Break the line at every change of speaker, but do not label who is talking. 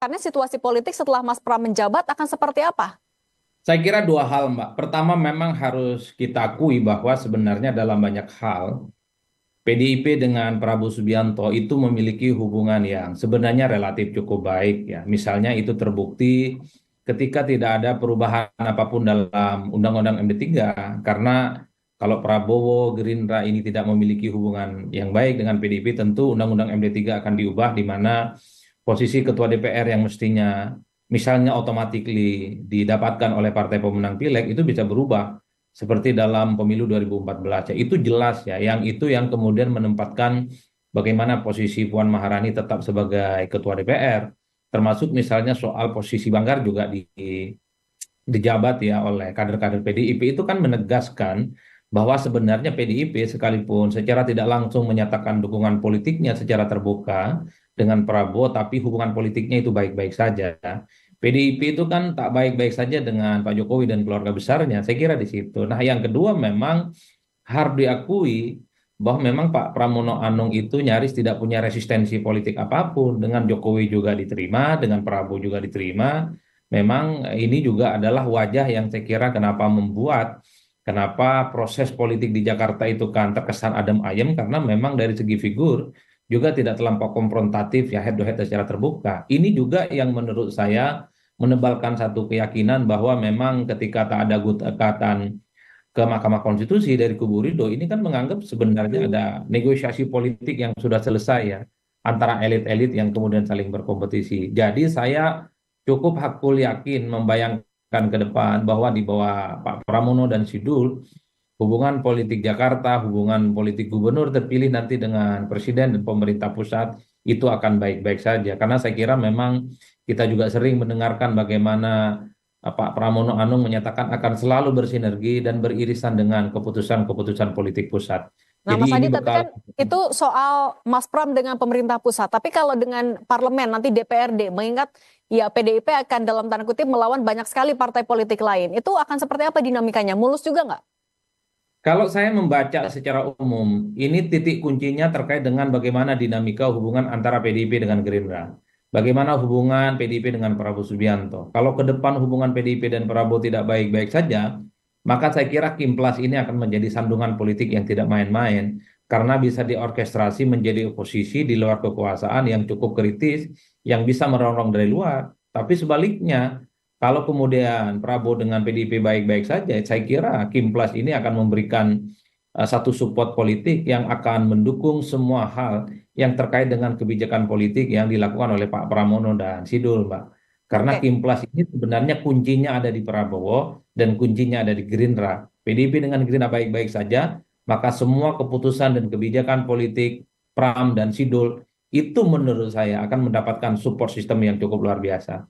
akan situasi politik setelah Mas Pram menjabat akan seperti apa?
Saya kira dua hal, Mbak. Pertama, memang harus kita akui bahwa sebenarnya dalam banyak hal, PDIP dengan Prabowo Subianto itu memiliki hubungan yang sebenarnya relatif cukup baik ya. Misalnya itu terbukti ketika tidak ada perubahan apapun dalam Undang-Undang MD3, karena kalau Prabowo Gerindra ini tidak memiliki hubungan yang baik dengan PDIP, tentu Undang-Undang MD3 akan diubah di mana posisi Ketua DPR yang mestinya misalnya automatically didapatkan oleh partai pemenang pileg itu bisa berubah seperti dalam pemilu 2014 ya. Itu jelas ya, yang itu yang kemudian menempatkan bagaimana posisi Puan Maharani tetap sebagai ketua DPR, termasuk misalnya soal posisi Banggar juga dijabat ya oleh kader-kader PDIP. Itu kan menegaskan bahwa sebenarnya PDIP sekalipun secara tidak langsung menyatakan dukungan politiknya secara terbuka dengan Prabowo, tapi hubungan politiknya itu baik-baik saja. PDIP itu kan tak baik-baik saja dengan Pak Jokowi dan keluarga besarnya. Saya kira di situ. Nah, yang kedua memang harus diakui bahwa memang Pak Pramono Anung itu nyaris tidak punya resistensi politik apapun. Dengan Jokowi juga diterima, dengan Prabowo juga diterima. Memang ini juga adalah wajah yang saya kira kenapa proses politik di Jakarta itu kan terkesan adem ayem, karena memang dari segi figur juga tidak terlampau konfrontatif ya, head to head secara terbuka. Ini juga yang menurut saya menebalkan satu keyakinan bahwa memang ketika tak ada gugatan ke Mahkamah Konstitusi dari kubu Ridho, ini kan menganggap sebenarnya ada negosiasi politik yang sudah selesai ya antara elit-elit yang kemudian saling berkompetisi. Jadi saya cukup hakul yakin membayangkan ke depan bahwa di bawah Pak Pramono dan Sidul, hubungan politik Jakarta, hubungan politik gubernur terpilih nanti dengan presiden dan pemerintah pusat itu akan baik-baik saja. Karena saya kira memang kita juga sering mendengarkan bagaimana Pak Pramono Anung menyatakan akan selalu bersinergi dan beririsan dengan keputusan-keputusan politik pusat.
Nah,
Jadi
Mas
ini
Adi, tapi
bekal.
kan itu soal Mas Pram dengan pemerintah pusat. Tapi kalau dengan parlemen nanti DPRD, mengingat ya PDIP akan dalam tanda kutip melawan banyak sekali partai politik lain. Itu akan seperti apa dinamikanya? Mulus juga nggak?
Kalau saya membaca secara umum, ini titik kuncinya terkait dengan bagaimana dinamika hubungan antara PDIP dengan Gerindra. Bagaimana hubungan PDIP dengan Prabowo Subianto. Kalau ke depan hubungan PDIP dan Prabowo tidak baik-baik saja, maka saya kira Kimplas ini akan menjadi sandungan politik yang tidak main-main. Karena bisa diorkestrasi menjadi oposisi di luar kekuasaan yang cukup kritis, yang bisa merongrong dari luar. Tapi sebaliknya, kalau kemudian Prabowo dengan PDIP baik-baik saja, saya kira Kimplas ini akan memberikan satu support politik yang akan mendukung semua hal yang terkait dengan kebijakan politik yang dilakukan oleh Pak Pramono dan Sidul, Mbak. Karena
Oke.
Kimplas ini sebenarnya kuncinya ada di Prabowo dan kuncinya ada di Gerindra. PDIP dengan Gerindra baik-baik saja, maka semua keputusan dan kebijakan politik Pram dan Sidul itu menurut saya akan mendapatkan support sistem yang cukup luar biasa.